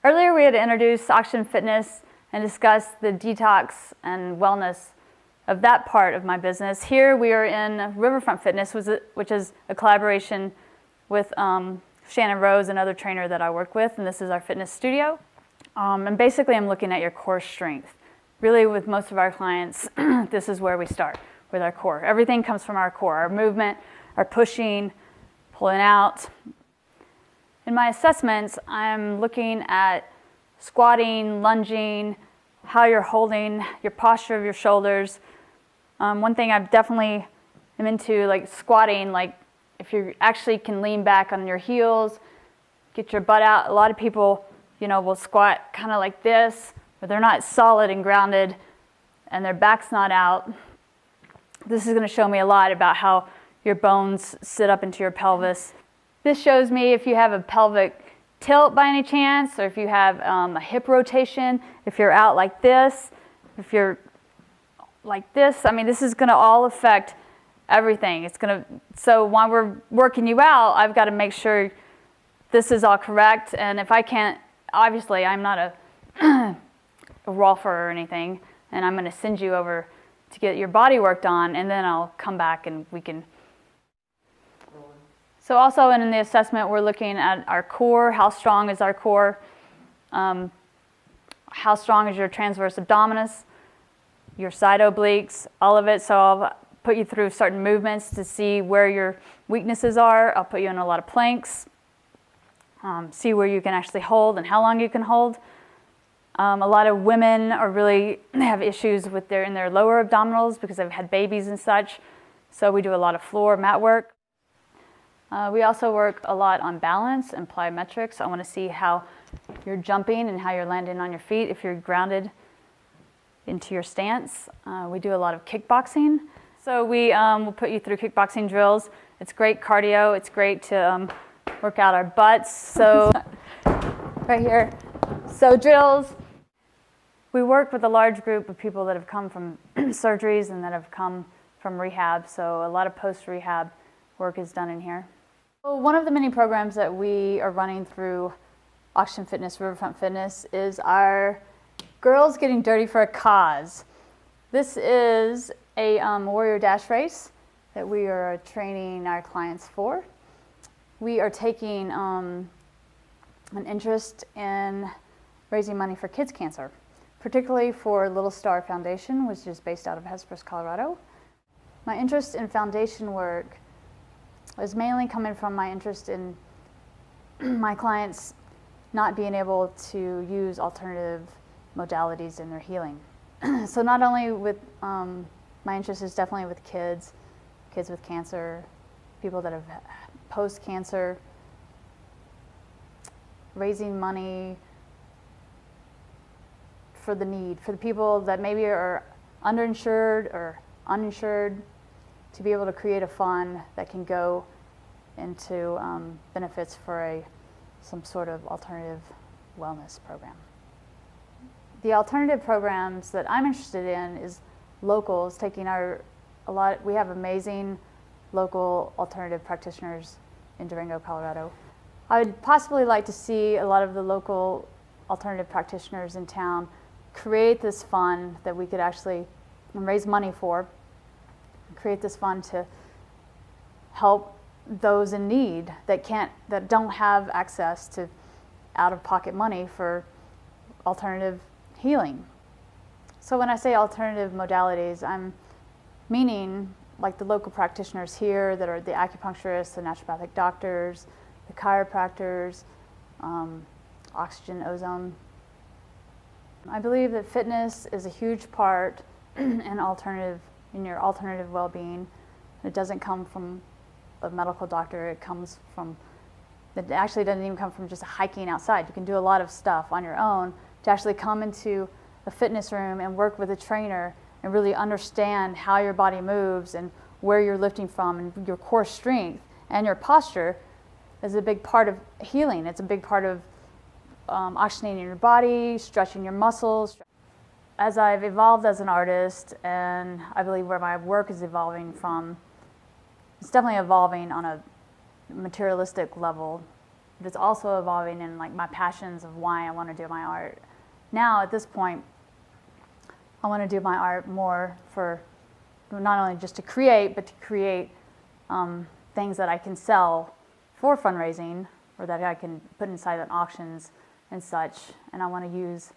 Earlier we had introduced Oxygen Fitness and discussed the detox and wellness of that part of my business. Here we are in Riverfront Fitness, which is a collaboration with Shannon Rose, another trainer that I work with, and this is our fitness studio. And basically I'm looking at your core strength. Really with most of our clients, this is where we start, with our core. Everything comes from our core, our movement, our pushing, pulling out. In my assessments, I'm looking at squatting, lunging, how you're holding, your posture of your shoulders. One thing I've definitely am into, like squatting, like if you actually can lean back on your heels, get your butt out. A lot of people, will squat kind of like this, but they're not solid and grounded and their back's not out. This is going to show me a lot about how your bones sit up into your pelvis. This shows me if you have a pelvic tilt by any chance, or if you have a hip rotation, if you're out like this, if you're like this. I mean, this is going to all affect everything. So while we're working you out, I've got to make sure this is all correct. And if I can't, obviously I'm not a rolfer or anything, and I'm going to send you over to get your body worked on, and then I'll come back and we can. So also in the assessment, we're looking at our core. How strong is our core? How strong is your transverse abdominis, your side obliques, all of it. So I'll put you through certain movements to see where your weaknesses are. I'll put you in a lot of planks, see where you can actually hold and how long you can hold. A lot of women have issues with in their lower abdominals because they've had babies and such. So we do a lot of floor mat work. We also work a lot on balance and plyometrics. I want to see how you're jumping and how you're landing on your feet, if you're grounded into your stance. We do a lot of kickboxing. So we will put you through kickboxing drills. It's great cardio. It's great to work out our butts. So right here. So drills. We work with a large group of people that have come from surgeries and that have come from rehab. So a lot of post-rehab work is done in here. One of the many programs that we are running through Oxygen Fitness, Riverfront Fitness, is our Girls Getting Dirty for a Cause. This is a warrior dash race that we are training our clients for. We are taking an interest in raising money for kids' cancer, particularly for Little Star Foundation, which is based out of Hesperus, Colorado. My interest in foundation work is mainly coming from my interest in my clients not being able to use alternative modalities in their healing. So not only with, my interest is definitely with kids with cancer, people that have post-cancer, raising money for the people that maybe are underinsured or uninsured, to be able to create a fund that can go into benefits for some sort of alternative wellness program. The alternative programs that I'm interested in is locals, we have amazing local alternative practitioners in Durango, Colorado. I would possibly like to see a lot of the local alternative practitioners in town create this fund that we could actually raise money for, create this fund to help those in need that don't have access to out-of-pocket money for alternative healing. So when I say alternative modalities, I'm meaning like the local practitioners here that are the acupuncturists, the naturopathic doctors, the chiropractors, oxygen, ozone. I believe that fitness is a huge part in your alternative well-being. It doesn't come from a medical doctor. It actually doesn't even come from just hiking outside. You can do a lot of stuff on your own to actually come into a fitness room and work with a trainer and really understand how your body moves and where you're lifting from, and your core strength and your posture is a big part of healing. It's a big part of oxygenating your body, stretching your muscles. As I've evolved as an artist, and I believe where my work is evolving from, it's definitely evolving on a materialistic level but it's also evolving in like my passions of why I want to do my art. Now at this point, I want to do my art more for not only just to create, but to create things that I can sell for fundraising, or that I can put inside on auctions and such. And I want to use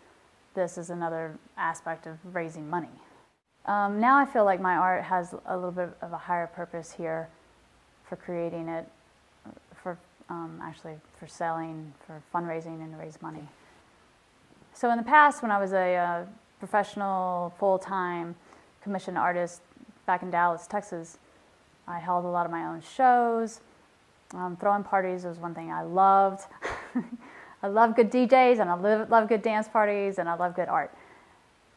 this as another aspect of raising money. Now I feel like my art has a little bit of a higher purpose here for creating it, for actually for selling, for fundraising, and to raise money. So in the past, when I was a professional, full-time commissioned artist back in Dallas, Texas, I held a lot of my own shows. Throwing parties was one thing I loved. I love good DJs, and I love good dance parties, and I love good art.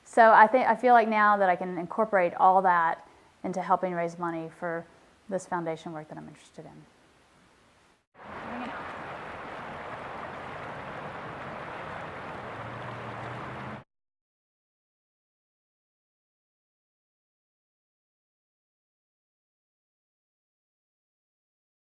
So I feel like now that I can incorporate all that into helping raise money for this foundation work that I'm interested in.